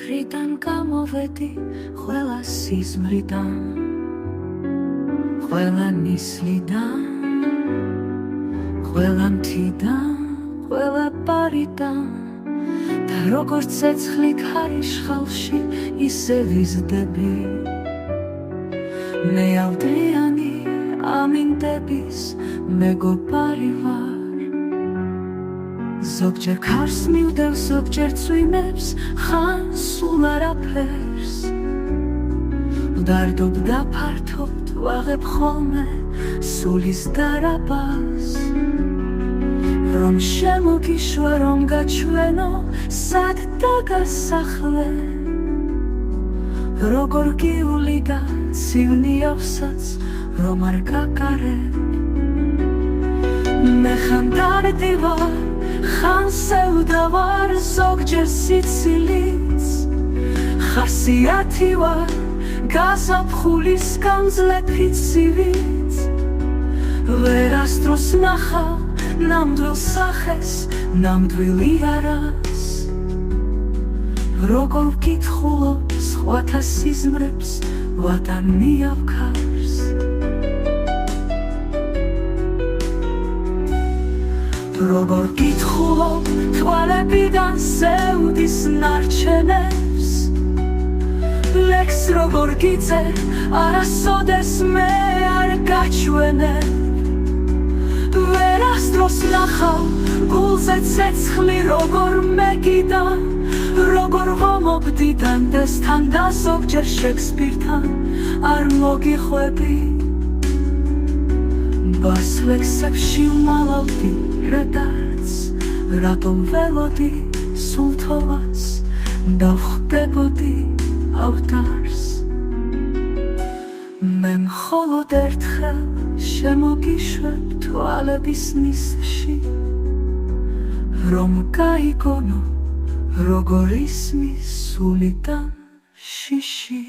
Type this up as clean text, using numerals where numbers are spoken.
მხრიდან გამოვედი ყველა სიზმრიდან, ყველა ნისლიდან, ყველა მთიდან, ყველა პარიდან და როგორც ცეცხლი ქარიშხალში ისე ვიზრდები. მე ავდრიანი ამინდების მეგობარი ვარ. ზოგჯერ ქარს მივდევ, ზოგჯერ წვიმებს, ხან სულ არაფერს. ვდარდობ და ფართობ ვაღებ ხოლმე სულის დარაბას. რომ შემოგიშვა, რომ გაჩვენო სად დაგასახლე. როგორ გიული და ცივნი ავსაც რომ არ გაკარებ. მე ხან დარდი ვარ, ხან სევდა ვარ, ზოგჯერ სიცილიც ხასიათი ვარ, გაზაფხულის გამძლეფი ცივიც. ვერასდროს ნახავ ნამდვილ სახეს, ნამდვილ იარას. როგორ ვკითხულობ სხვათა სიზმრებს, ვატან მიავქარს. როგორ ვკითხულობ თვალებიდან სევდის ნარჩენებს. ლექს როგორ გიწერ, არასოდეს მე არ გაჩვენებ. ვერასდროს ნახავ გულზე ცეცხლი როგორ მეკიდა, როგორ ღომობდი დანდესთან და ზოგჯერ შექსპირთან არ მოგიხვედი. ბას ლექსებში ვმალავდი რედაც, რატომ ველოდი სულ თოვას და ვხვდებოდი ავტარს. მე მხოლოდ ერთხელ შემოგიშვებ თვალების ნისლში, რომ გაიგონო როგორ ისმის სულიდან შიში.